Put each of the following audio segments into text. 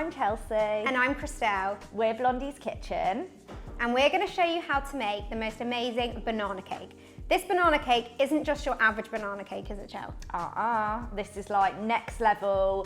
I'm Chelsea. And I'm Christelle. We're Blondie's Kitchen. And we're going to show you how to make the most amazing banana cake. This banana cake isn't just your average banana cake, is it, Chel? This is like next level.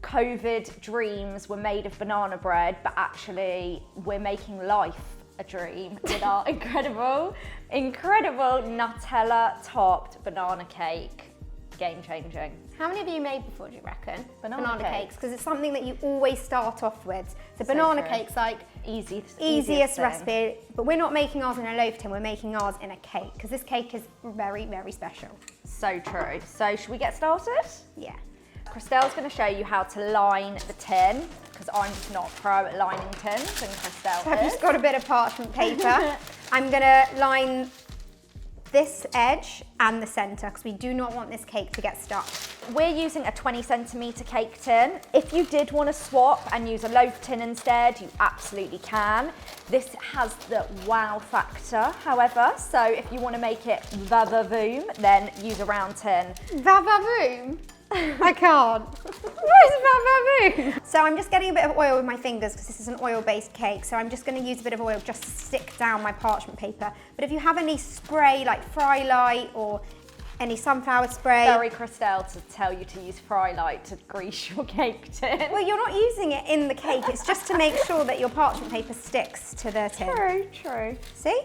COVID dreams were made of banana bread, but actually we're making life a dream with our incredible Nutella topped banana cake. Game changing. How many of you made before, do you reckon? Banana cakes, because it's something that you always start off with. So banana true. cake's like easiest thing. recipe, but we're not making ours in a loaf tin, we're making ours in a cake, because this cake is very, very special. So true. So should we get started? Yeah. Christelle's going to show you how to line the tin, because I'm just not pro at lining tins, and Christelle So I've is. just got a bit of parchment paper. I'm going to line this edge and the centre, because we do not want this cake to get stuck. We're using a 20 centimetre cake tin. If you did want to swap and use a loaf tin instead, you absolutely can. This has the wow factor, however, so if you want to make it va-va-voom, then use a round tin. Va-va-voom? I can't. What is va-va-voom? So I'm just getting a bit of oil with my fingers because this is an oil-based cake, so I'm just going to use a bit of oil just to stick down my parchment paper. But if you have any spray like Fry Light or any sunflower spray. Very Christelle to tell you to use Fry Light to grease your cake tin. Well, you're not using it in the cake, it's just to make sure that your parchment paper sticks to the tin. True. See?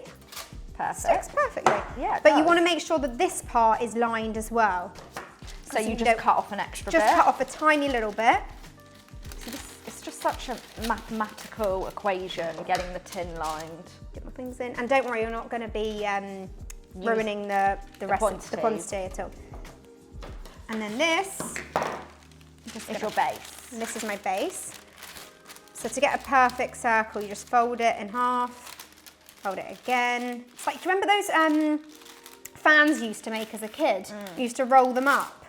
Perfect. Sticks perfectly. Yeah, it but you does. want to make sure that this part is lined as well. So you just cut off an extra bit? Just cut off a tiny little bit. So it's just such a mathematical equation, getting the tin lined. Get my things in. And don't worry, you're not going to be ruining the quantity at all. And then this is your base. And this is my base. So to get a perfect circle, you just fold it in half, fold it again. It's like, do you remember those fans you used to make as a kid? You used to roll them up.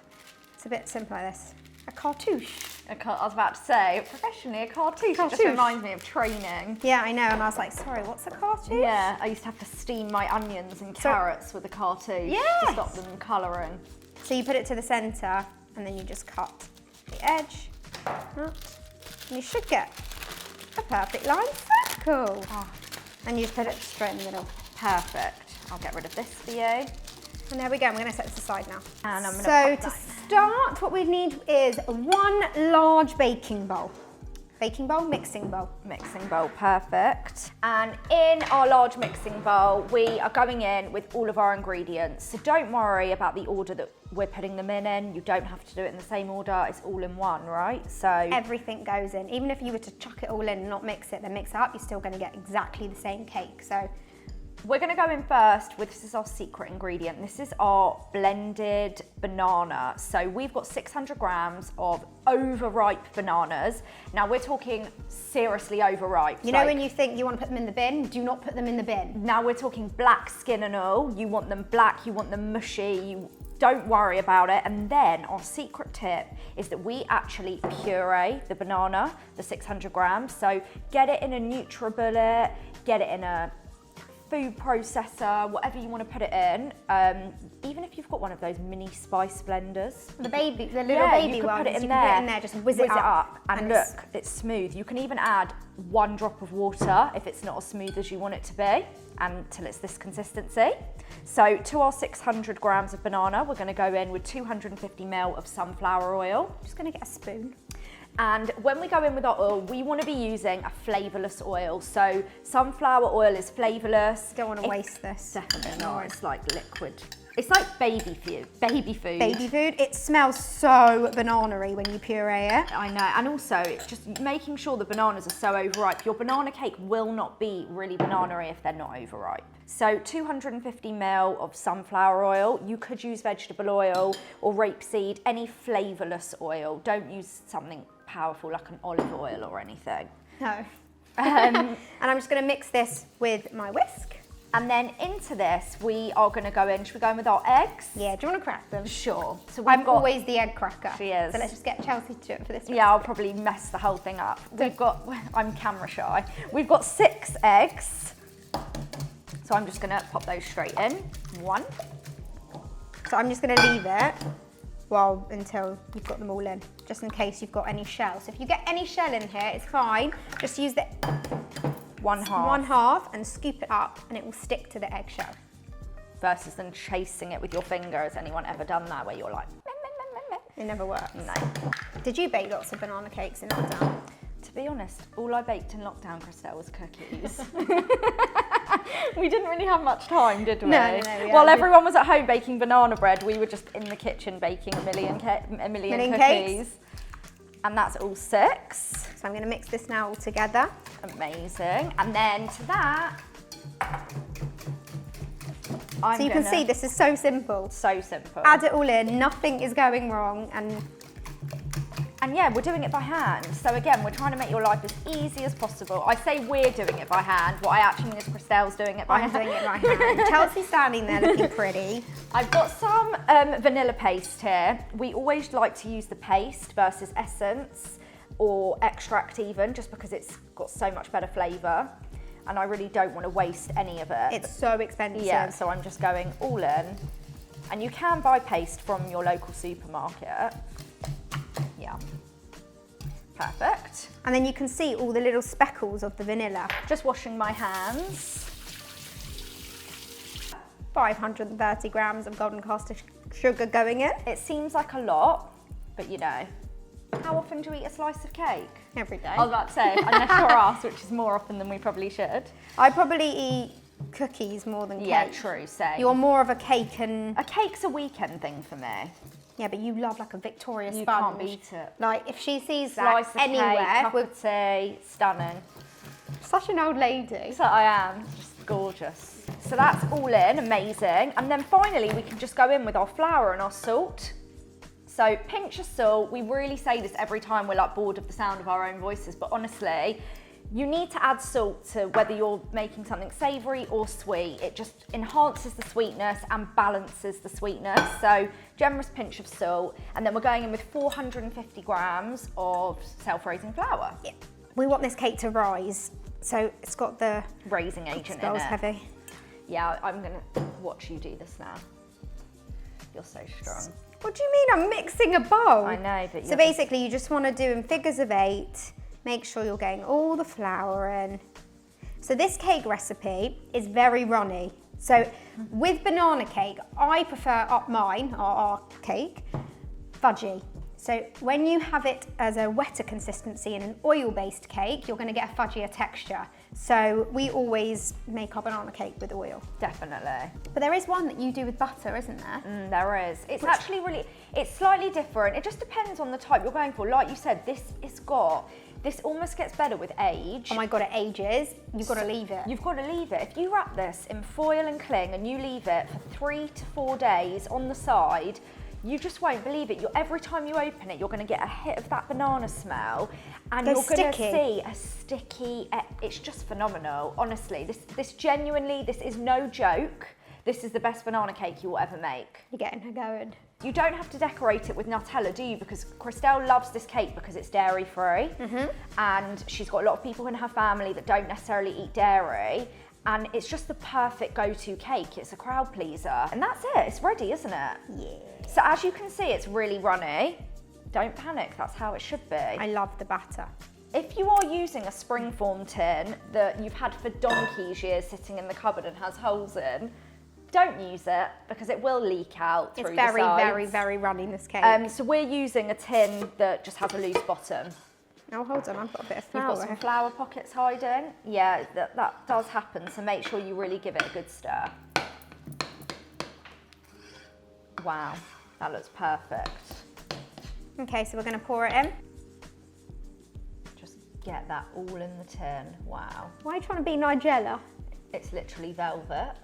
It's a bit simpler like this. A cartouche. I was about to say, professionally, a cartouche. It just reminds me of training. Yeah, I know, and I was like, sorry, what's a cartouche? Yeah, I used to have to steam my onions and carrots with a cartouche to stop them colouring. So you put it to the centre, and then you just cut the edge, and you should get a perfect line circle. And you put it straight in the middle. Perfect. I'll get rid of this for you. And there we go, I'm going to set this aside now. And I'm going to start, what we need is one large baking bowl. Baking bowl, mixing bowl. Mixing bowl, perfect. And in our large mixing bowl, we are going in with all of our ingredients. So don't worry about the order that we're putting them in. You don't have to do it in the same order, it's all in one, right? So everything goes in. Even if you were to chuck it all in and not mix it, then mix it up, you're still going to get exactly the same cake. So we're going to go in first with, this is our secret ingredient. This is our blended banana. So we've got 600 grams of overripe bananas. Now we're talking seriously overripe. You know when you think you want to put them in the bin, do not put them in the bin. Now we're talking black skin and all. You want them black, you want them mushy, you don't worry about it. And then our secret tip is that we actually puree the banana, the 600 grams. So get it in a NutriBullet, get it in a food processor, whatever you want to put it in. Even if you've got one of those mini spice blenders. The little baby you ones, put it in you there, can put it in there, just whiz it up. And look, it's smooth. You can even add 1 drop of water if it's not as smooth as you want it to be, until it's this consistency. So to our 600 grams of banana, we're going to go in with 250 ml of sunflower oil. I'm just going to get a spoon. And when we go in with our oil, we want to be using a flavourless oil. So sunflower oil is flavourless. Don't want to waste this. Definitely not. It's like liquid. It's like baby food. Baby food. Baby food. It smells so banana-y when you puree it. I know. And also, it's just making sure the bananas are so overripe. Your banana cake will not be really banana-y if they're not overripe. So 250 ml of sunflower oil. You could use vegetable oil or rapeseed, any flavourless oil. Don't use something powerful like an olive oil or anything. No. And I'm just going to mix this with my whisk. And then into this, we are going to go in. Should we go in with our eggs? Yeah, do you want to crack them? Sure. So I'm always the egg cracker. She is. So let's just get Chelsea to do it for this. Yeah, I'll probably mess the whole thing up. I'm camera shy. We've got 6 eggs. So I'm just going to pop those straight in. 1. So I'm just going to leave it until you've got them all in, just in case you've got any shell. So if you get any shell in here, it's fine. Just use the one half and scoop it up and it will stick to the eggshell. Versus than chasing it with your finger. Has anyone ever done that where you're like, meh, meh, meh, meh? It never works. No. Did you bake lots of banana cakes in lockdown? To be honest, all I baked in lockdown, Christelle, was cookies. We didn't really have much time, did we? No. While everyone was at home baking banana bread, we were just in the kitchen baking a million cookies. Cakes. And that's all 6. So I'm going to mix this now all together. Amazing. And then to that, so you can see this is so simple. So simple. Add it all in, nothing is going wrong, and yeah, we're doing it by hand. So again, we're trying to make your life as easy as possible. I say we're doing it by hand. What I actually mean is Christelle's doing it by hand. I'm doing it by hand. Chelsea's standing there looking pretty. I've got some vanilla paste here. We always like to use the paste versus essence or extract even, just because it's got so much better flavour. And I really don't want to waste any of it. It's so expensive. Yeah, so I'm just going all in. And you can buy paste from your local supermarket. Yeah, perfect. And then you can see all the little speckles of the vanilla. Just washing my hands. 530 grams of golden caster sugar going in. It seems like a lot, but you know, how often do you eat a slice of cake? Every day. I was about to say, unless you're us, which is more often than we probably should. I probably eat cookies more than cake. Yeah, true, same. You're more of a cake and... A cake's a weekend thing for me. Yeah, but you love like a Victoria sponge. You can't beat it. Like if she sees Slice that of anywhere, cake, cup of tea, stunning. Such an old lady. So I am, just gorgeous. So that's all in, amazing. And then finally we can just go in with our flour and our salt. So pinch of salt, we really say this every time we're like bored of the sound of our own voices, but honestly, you need to add salt to whether you're making something savoury or sweet. It just enhances the sweetness and balances the sweetness. So generous pinch of salt, and then we're going in with 450 grams of self-raising flour. Yeah. We want this cake to rise, so it's got the raising agent in it. Smells heavy. Yeah, I'm gonna watch you do this now. You're so strong. What do you mean? I'm mixing a bowl. I know, but so basically, you just want to do in figures of 8. Make sure you're getting all the flour in. So this cake recipe is very runny. So with banana cake, I prefer our cake, fudgy. So when you have it as a wetter consistency in an oil-based cake, you're going to get a fudgier texture. So we always make our banana cake with oil. Definitely. But there is one that you do with butter, isn't there? There is. It's actually really, it's slightly different. It just depends on the type you're going for. Like you said, this almost gets better with age. Oh my God, it ages. You've got to leave it. You've got to leave it. If you wrap this in foil and cling and you leave it for 3 to 4 days on the side, you just won't believe it. Every time you open it, you're going to get a hit of that banana smell, and you're going to see a sticky. It's just phenomenal, honestly. This genuinely, this is no joke. This is the best banana cake you will ever make. You're getting her going. You don't have to decorate it with Nutella, do you? Because Christelle loves this cake because it's dairy-free, and she's got a lot of people in her family that don't necessarily eat dairy. And it's just the perfect go-to cake. It's a crowd pleaser. And that's it, it's ready, isn't it? Yeah. So as you can see, it's really runny. Don't panic, that's how it should be. I love the batter. If you are using a springform tin that you've had for donkey's years sitting in the cupboard and has holes in, don't use it because it will leak out through the sides. It's very, very runny, this cake. So we're using a tin that just has a loose bottom. Oh, hold on, I've got a bit of flour. You've got some flour pockets hiding. Yeah, that does happen, so make sure you really give it a good stir. Wow, that looks perfect. Okay, so we're going to pour it in. Just get that all in the tin, wow. Why are you trying to be Nigella? It's literally velvet.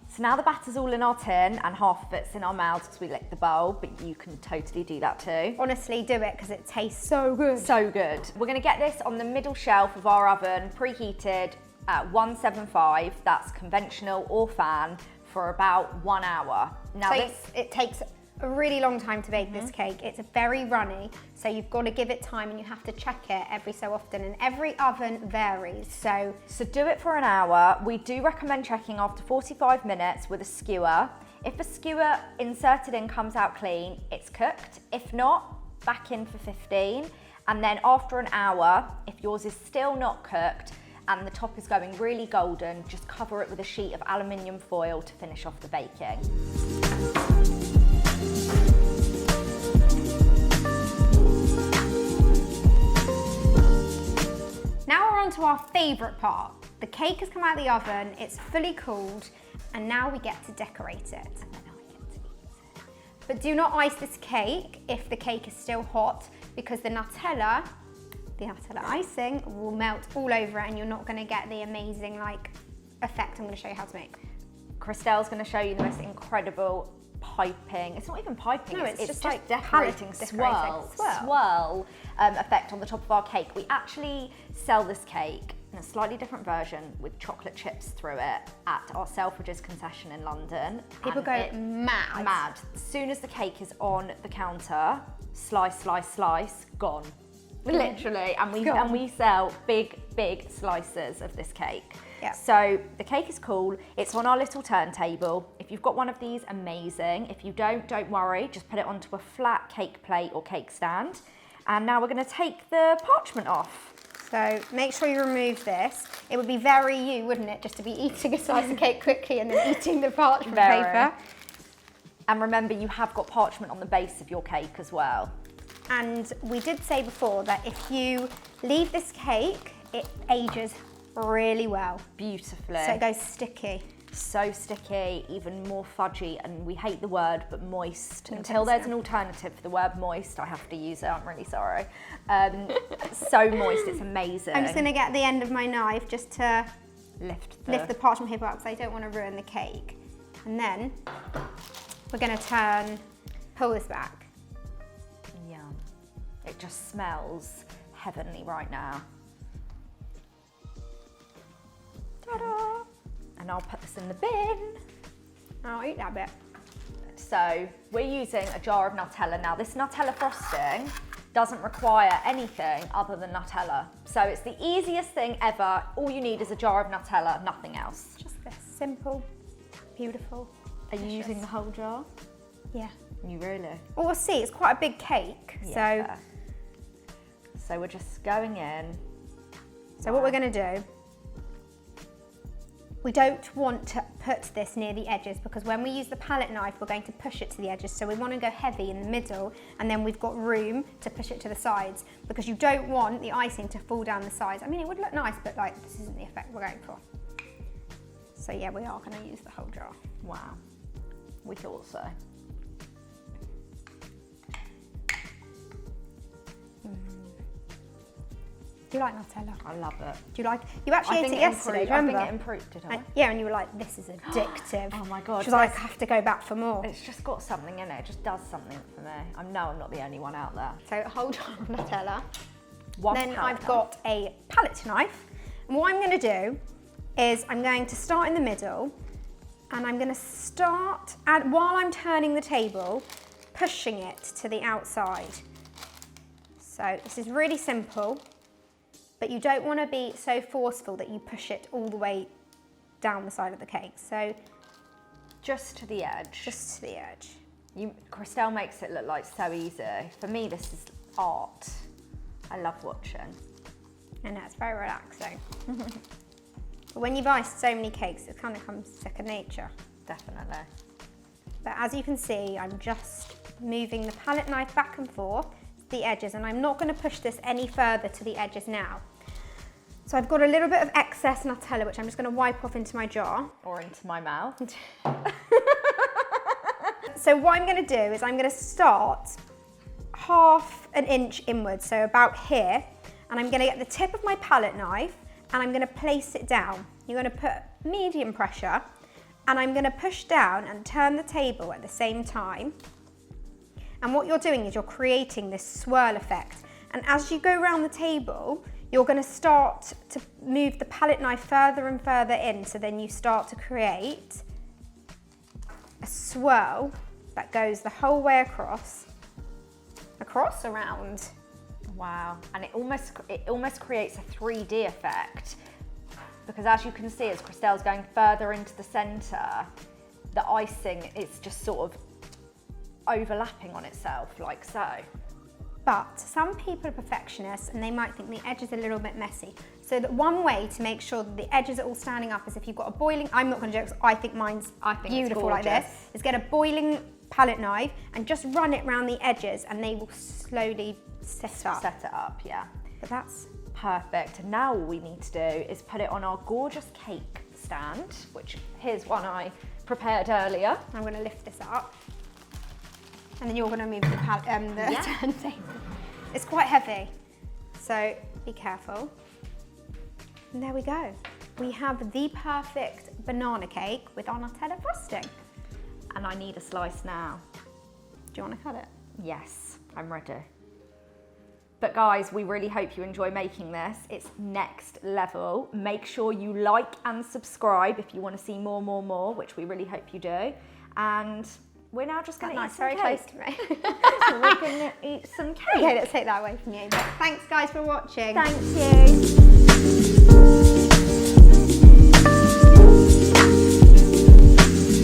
So now the batter's all in our tin and half of it's in our mouths because we licked the bowl, but you can totally do that too. Honestly, do it because it tastes so good. So good. We're gonna get this on the middle shelf of our oven, preheated at 175, that's conventional or fan, for about 1 hour. Now So it takes a really long time to bake this cake. It's very runny, so you've got to give it time and you have to check it every so often, and every oven varies. So do it for an hour. We do recommend checking after 45 minutes with a skewer. If a skewer inserted in comes out clean, it's cooked. If not, back in for 15. And then after an hour, if yours is still not cooked and the top is going really golden, just cover it with a sheet of aluminium foil to finish off the baking. Now we're on to our favourite part. The cake has come out of the oven, it's fully cooled, and now we get to decorate it. And then I get to eat it. But do not ice this cake if the cake is still hot, because the Nutella icing will melt all over it and you're not going to get the amazing effect I'm going to show you how to make. Christelle's going to show you the most incredible piping. It's not even piping, no, it's just like decorating swirl effect on the top of our cake. We actually sell this cake in a slightly different version with chocolate chips through it at our Selfridges concession in London. People go mad. Mad. As soon as the cake is on the counter, slice, slice, slice, gone. Literally, and we sell big slices of this cake. Yeah. So the cake is cool. It's on our little turntable. If you've got one of these, amazing. If you don't worry. Just put it onto a flat cake plate or cake stand. And now we're going to take the parchment off. So make sure you remove this. It would be very you, wouldn't it, just to be eating a slice of cake quickly and then eating the parchment paper. And remember, you have got parchment on the base of your cake as well. And we did say before that if you leave this cake, it ages really well. Beautifully. So it goes sticky. So sticky, even more fudgy, and we hate the word, but moist. Until there's an alternative for the word moist, I have to use it, I'm really sorry. So moist, it's amazing. I'm just gonna get the end of my knife just to lift the parchment paper up because I don't want to ruin the cake. And then we're gonna pull this back. Yum. It just smells heavenly right now. Ta-da! And I'll put this in the bin. I'll eat that bit. So we're using a jar of Nutella. Now this Nutella frosting doesn't require anything other than Nutella. So it's the easiest thing ever. All you need is a jar of Nutella, nothing else. Just this simple, beautiful. Are you using the whole jar? Yeah. You really? Well, we'll see, it's quite a big cake. Yeah. So we're just going in. So what we're gonna do, we don't want to put this near the edges because when we use the palette knife, we're going to push it to the edges. So we want to go heavy in the middle and then we've got room to push it to the sides because you don't want the icing to fall down the sides. I mean, it would look nice, but this isn't the effect we're going for. So yeah, we are going to use the whole jar. Wow, we thought so. Do you like Nutella? I love it. Do you like? You actually ate it yesterday. I think it improved, did I? Yeah, and you were like, "This is addictive." Oh my god! She was like, "I have to go back for more." It's just got something in it. It just does something for me. I know I'm not the only one out there. So hold on, Nutella. Then I've got a palette knife, and what I'm going to do is I'm going to start in the middle, and I'm going to start while I'm turning the table, pushing it to the outside. So this is really simple. But you don't want to be so forceful that you push it all the way down the side of the cake. So just to the edge. Just to the edge. Christelle makes it look like so easy. For me, this is art. I love watching. I know, it's very relaxing. But when you've iced so many cakes, it kind of comes second nature. Definitely. But as you can see, I'm just moving the palette knife back and forth the edges, and I'm not going to push this any further to the edges now. So I've got a little bit of excess Nutella, which I'm just going to wipe off into my jar. Or into my mouth. So what I'm going to do is I'm going to start half an inch inwards, so about here, and I'm going to get the tip of my palette knife and I'm going to place it down. You're going to put medium pressure, and I'm going to push down and turn the table at the same time. And what you're doing is you're creating this swirl effect. And as you go around the table, you're going to start to move the palette knife further and further in. So then you start to create a swirl that goes the whole way across, around. Wow, and it almost creates a 3D effect, because as you can see, as Christelle's going further into the center, the icing is just sort of overlapping on itself, like so. But some people are perfectionists and they might think the edge is a little bit messy. So that one way to make sure that the edges are all standing up is if you've got a boiling, I'm not gonna joke, I think mine's beautiful like this, is get a boiling palette knife and just run it around the edges and they will slowly set it up, yeah. But that's perfect. And now all we need to do is put it on our gorgeous cake stand, which here's one I prepared earlier. I'm gonna lift this up. And then you're going to move the turntable. It's quite heavy, so be careful. And there we go. We have the perfect banana cake with our Nutella frosting. And I need a slice now. Do you want to cut it? Yes, I'm ready. But guys, we really hope you enjoy making this. It's next level. Make sure you like and subscribe if you want to see more, which we really hope you do. And we're now just going to eat some cake. Very close to me. So we're going to eat some cake. Okay, let's take that away from you. But thanks guys for watching. Thank you.